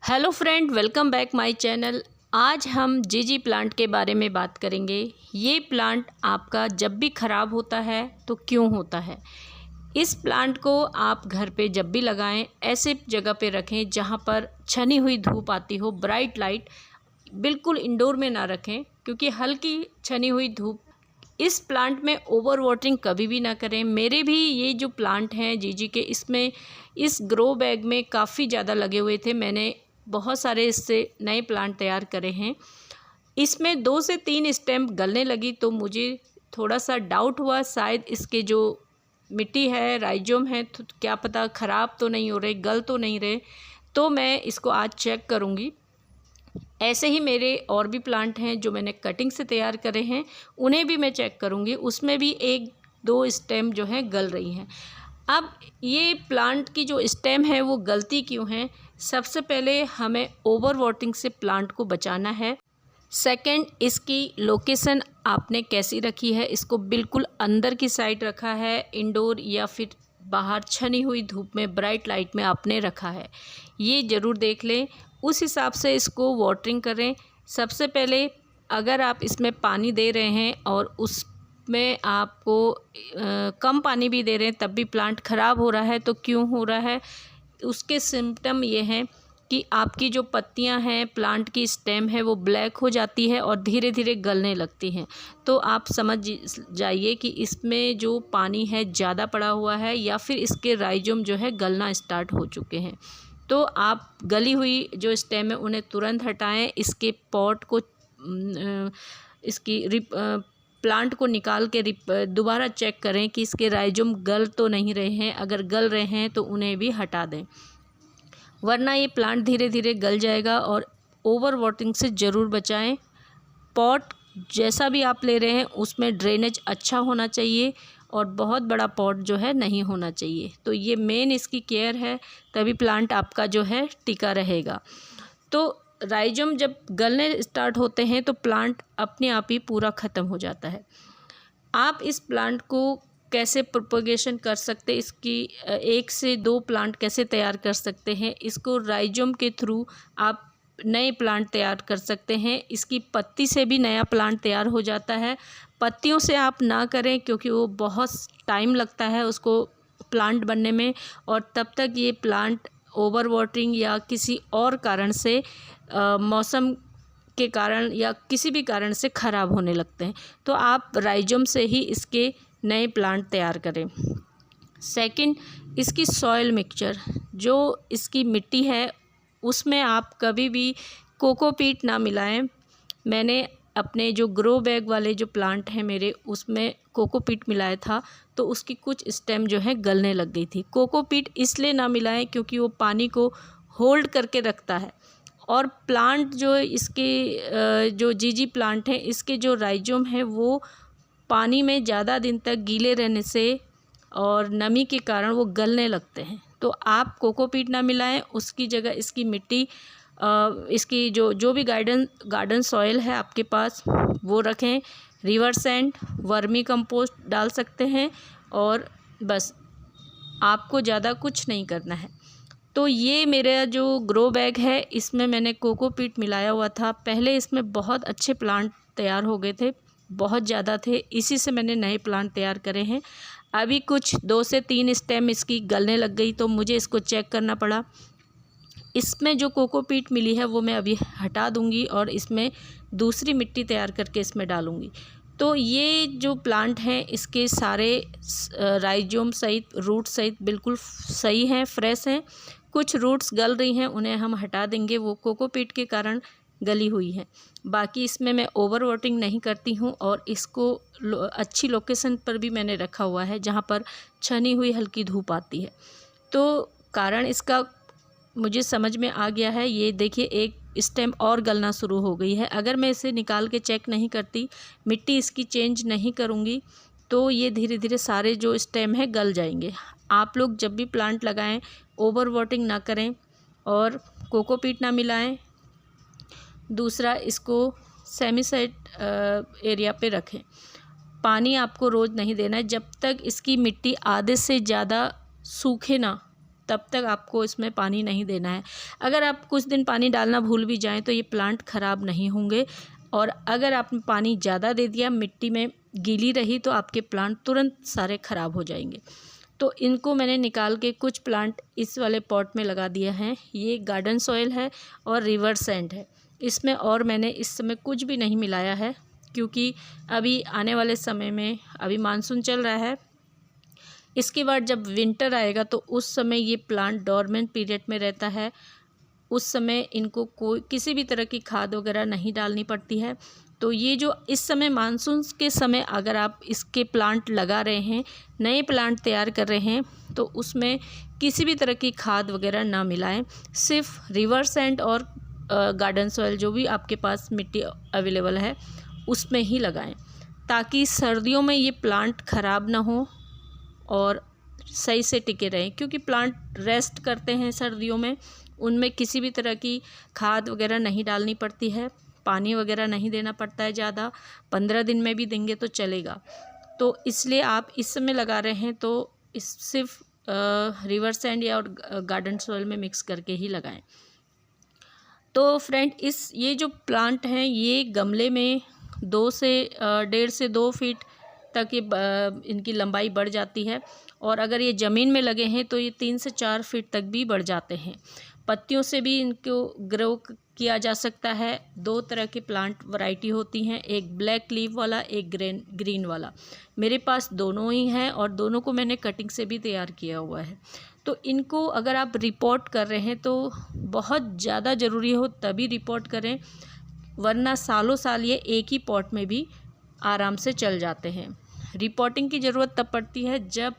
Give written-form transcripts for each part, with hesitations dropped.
Hello friend, welcome back my channel. आज हम जीजी प्लांट के बारे में बात करेंगे। ये प्लांट आपका जब भी ख़राब होता है तो क्यों होता है। इस प्लांट को आप घर पे जब भी लगाएं, ऐसे जगह पे रखें जहां पर छनी हुई धूप आती हो, ब्राइट लाइट। बिल्कुल इंडोर में ना रखें क्योंकि हल्की छनी हुई धूप। इस प्लांट में ओवर वाटरिंग कभी भी ना करें। मेरे भी ये जो प्लांट हैं जीजी के, इसमें इस ग्रो बैग में काफ़ी ज़्यादा लगे हुए थे। मैंने बहुत सारे इससे नए प्लांट तैयार करे हैं। इसमें 2 से 3 स्टेम गलने लगी तो मुझे थोड़ा सा डाउट हुआ, शायद इसके जो मिट्टी है, राइजोम है, तो क्या पता ख़राब तो नहीं हो रहे, गल तो नहीं रहे। तो मैं इसको आज चेक करूँगी। ऐसे ही मेरे और भी प्लांट हैं जो मैंने कटिंग से तैयार करे हैं, उन्हें भी मैं चेक करूँगी। उसमें भी 1-2 स्टेम जो हैं गल रही हैं। अब ये प्लांट की जो स्टेम है वो गलती क्यों है। सबसे पहले हमें ओवर वाटरिंग से प्लांट को बचाना है। सेकंड, इसकी लोकेशन आपने कैसी रखी है। इसको बिल्कुल अंदर की साइड रखा है, इंडोर या फिर बाहर छनी हुई धूप में, ब्राइट लाइट में आपने रखा है, ये ज़रूर देख लें। उस हिसाब से इसको वाटरिंग करें। सबसे पहले अगर आप इसमें पानी दे रहे हैं और उसमें आपको कम पानी भी दे रहे हैं तब भी प्लांट ख़राब हो रहा है, तो क्यों हो रहा है। उसके सिम्टम ये हैं कि आपकी जो पत्तियां हैं, प्लांट की स्टेम है, वो ब्लैक हो जाती है और धीरे धीरे गलने लगती हैं। तो आप समझ जाइए कि इसमें जो पानी है ज़्यादा पड़ा हुआ है या फिर इसके राइजोम जो है गलना स्टार्ट हो चुके हैं। तो आप गली हुई जो स्टेम है उन्हें तुरंत हटाएं। इसके पॉट को इसकी प्लांट को निकाल के दोबारा चेक करें कि इसके राइजोम गल तो नहीं रहे हैं। अगर गल रहे हैं तो उन्हें भी हटा दें, वरना ये प्लांट धीरे धीरे गल जाएगा। और ओवर वाटरिंग से ज़रूर बचाएं। पॉट जैसा भी आप ले रहे हैं उसमें ड्रेनेज अच्छा होना चाहिए और बहुत बड़ा पॉट जो है नहीं होना चाहिए। तो ये मेन इसकी केयर है, तभी प्लांट आपका जो है टिका रहेगा। तो राइजोम जब गलने स्टार्ट होते हैं तो प्लांट अपने आप ही पूरा ख़त्म हो जाता है। आप इस प्लांट को कैसे प्रोपगेशन कर सकते, इसकी 1 से 2 प्लांट कैसे तैयार कर सकते हैं। इसको राइजोम के थ्रू आप नए प्लांट तैयार कर सकते हैं। इसकी पत्ती से भी नया प्लांट तैयार हो जाता है। पत्तियों से आप ना करें क्योंकि वो बहुत टाइम लगता है उसको प्लांट बनने में, और तब तक ये प्लांट ओवर वाटरिंग या किसी और कारण से मौसम के कारण या किसी भी कारण से ख़राब होने लगते हैं। तो आप राइजोम से ही इसके नए प्लांट तैयार करें। सेकंड, इसकी सॉइल मिक्सचर, जो इसकी मिट्टी है उसमें आप कभी भी कोकोपीट ना मिलाएं। मैंने अपने जो ग्रो बैग वाले जो प्लांट हैं मेरे, उसमें कोकोपीट मिलाया था तो उसकी कुछ स्टेम जो है गलने लग गई थी। कोकोपीट इसलिए ना मिलाएं क्योंकि वो पानी को होल्ड करके रखता है, और प्लांट जो इसके जो जीजी प्लांट हैं, इसके जो राइजोम है वो पानी में ज़्यादा दिन तक गीले रहने से और नमी के कारण वो गलने लगते हैं। तो आप कोकोपीट ना मिलाएं, उसकी जगह इसकी मिट्टी, इसकी जो भी गार्डन सॉइल है आपके पास वो रखें। रिवर सैंड, वर्मी कंपोस्ट डाल सकते हैं और बस, आपको ज़्यादा कुछ नहीं करना है। तो ये मेरा जो ग्रो बैग है इसमें मैंने कोकोपीट मिलाया हुआ था। पहले इसमें बहुत अच्छे प्लांट तैयार हो गए थे, बहुत ज़्यादा थे, इसी से मैंने नए प्लांट तैयार करे हैं। अभी कुछ 2 से 3 स्टेम इसकी गलने लग गई तो मुझे इसको चेक करना पड़ा। इसमें जो कोकोपीट मिली है वो मैं अभी हटा दूंगी और इसमें दूसरी मिट्टी तैयार करके इसमें डालूंगी। तो ये जो प्लांट हैं इसके सारे राइजोम सहित, रूट सहित बिल्कुल सही हैं, फ्रेश हैं। कुछ रूट्स गल रही हैं, उन्हें हम हटा देंगे, वो कोकोपीट के कारण गली हुई है। बाकी इसमें मैं ओवर वाटरिंग नहीं करती हूँ और इसको अच्छी लोकेशन पर भी मैंने रखा हुआ है जहाँ पर छनी हुई हल्की धूप आती है। तो कारण इसका मुझे समझ में आ गया है। ये देखिए, एक स्टेम और गलना शुरू हो गई है। अगर मैं इसे निकाल के चेक नहीं करती, मिट्टी इसकी चेंज नहीं करूँगी, तो ये धीरे धीरे सारे जो स्टेम है गल जाएंगे। आप लोग जब भी प्लांट लगाएं ओवर वाटरिंग ना करें और कोकोपीट ना मिलाएं। दूसरा, इसको सेमीसाइड एरिया पे रखें। पानी आपको रोज़ नहीं देना है, जब तक इसकी मिट्टी आधे से ज़्यादा सूखे ना तब तक आपको इसमें पानी नहीं देना है। अगर आप कुछ दिन पानी डालना भूल भी जाएं तो ये प्लांट ख़राब नहीं होंगे, और अगर आपने पानी ज़्यादा दे दिया, मिट्टी में गीली रही, तो आपके प्लांट तुरंत सारे ख़राब हो जाएंगे। तो इनको मैंने निकाल के कुछ प्लांट इस वाले पॉट में लगा दिया है। ये गार्डन सॉइल है और रिवर सैंड है इसमें, और मैंने इस समय कुछ भी नहीं मिलाया है, क्योंकि अभी आने वाले समय में अभी मानसून चल रहा है। इसके बाद जब विंटर आएगा तो उस समय ये प्लांट डोरमेंट पीरियड में रहता है। उस समय इनको कोई किसी भी तरह की खाद वगैरह नहीं डालनी पड़ती है। तो ये जो इस समय मानसून के समय अगर आप इसके प्लांट लगा रहे हैं, नए प्लांट तैयार कर रहे हैं, तो उसमें किसी भी तरह की खाद वगैरह ना मिलाएं। सिर्फ रिवर सैंड और गार्डन सॉइल जो भी आपके पास मिट्टी अवेलेबल है उसमें ही लगाएं, ताकि सर्दियों में ये प्लांट ख़राब ना हो और सही से टिके रहें। क्योंकि प्लांट रेस्ट करते हैं सर्दियों में, उनमें किसी भी तरह की खाद वगैरह नहीं डालनी पड़ती है, पानी वगैरह नहीं देना पड़ता है ज़्यादा, 15 दिन में भी देंगे तो चलेगा। तो इसलिए आप इस समय लगा रहे हैं तो इस सिर्फ रिवर सैंड या और गार्डन सॉइल में मिक्स करके ही लगाएं। तो फ्रेंड, ये जो प्लांट हैं ये गमले में 1.5 से 2 फीट तक ये इनकी लंबाई बढ़ जाती है, और अगर ये ज़मीन में लगे हैं तो ये 3 से 4 फीट तक भी बढ़ जाते हैं। पत्तियों से भी इनको ग्रो किया जा सकता है। 2 तरह के प्लांट वैरायटी होती हैं, एक ब्लैक लीफ वाला, एक ग्रीन वाला। मेरे पास दोनों ही हैं और दोनों को मैंने कटिंग से भी तैयार किया हुआ है। तो इनको अगर आप रिपोर्ट कर रहे हैं तो बहुत ज़्यादा ज़रूरी हो तभी रिपोर्ट करें, वरना सालों साल ये एक ही पॉट में भी आराम से चल जाते हैं। रिपोर्टिंग की ज़रूरत तब पड़ती है जब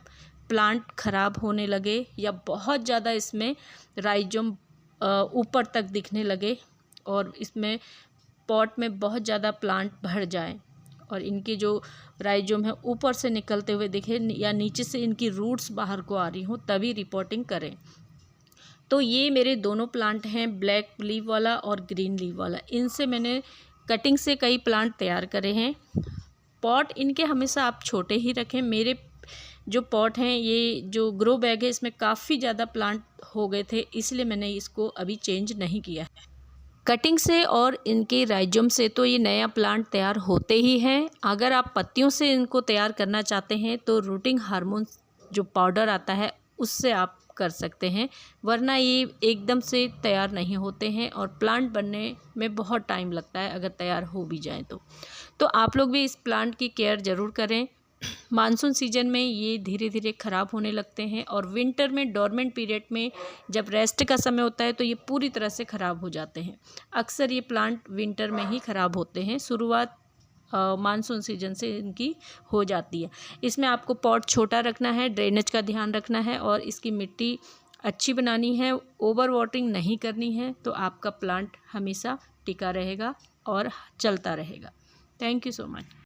प्लांट ख़राब होने लगे या बहुत ज़्यादा इसमें राइजोम ऊपर तक दिखने लगे और इसमें पॉट में बहुत ज़्यादा प्लांट भर जाए और इनके जो राइजोम है ऊपर से निकलते हुए दिखे या नीचे से इनकी रूट्स बाहर को आ रही हो, तभी रिपोर्टिंग करें। तो ये मेरे दोनों प्लांट हैं, ब्लैक लीफ वाला और ग्रीन लीफ वाला। इनसे मैंने कटिंग से कई प्लांट तैयार करे हैं। पॉट इनके हमेशा आप छोटे ही रखें। मेरे जो पॉट हैं, ये जो ग्रो बैग है, इसमें काफ़ी ज़्यादा प्लांट हो गए थे, इसलिए मैंने इसको अभी चेंज नहीं किया है। कटिंग से और इनके राइजोम से तो ये नया प्लांट तैयार होते ही हैं। अगर आप पत्तियों से इनको तैयार करना चाहते हैं तो रूटिंग हार्मोन जो पाउडर आता है उससे आप कर सकते हैं, वरना ये एकदम से तैयार नहीं होते हैं और प्लांट बनने में बहुत टाइम लगता है अगर तैयार हो भी जाए तो आप लोग भी इस प्लांट की केयर ज़रूर करें। मानसून सीजन में ये धीरे धीरे ख़राब होने लगते हैं और विंटर में डोरमेंट पीरियड में जब रेस्ट का समय होता है तो ये पूरी तरह से ख़राब हो जाते हैं। अक्सर ये प्लांट विंटर में ही ख़राब होते हैं, शुरुआत मानसून सीजन से इनकी हो जाती है। इसमें आपको पॉट छोटा रखना है, ड्रेनेज का ध्यान रखना है और इसकी मिट्टी अच्छी बनानी है, ओवर वाटरिंग नहीं करनी है, तो आपका प्लांट हमेशा टिका रहेगा और चलता रहेगा। Thank you so much.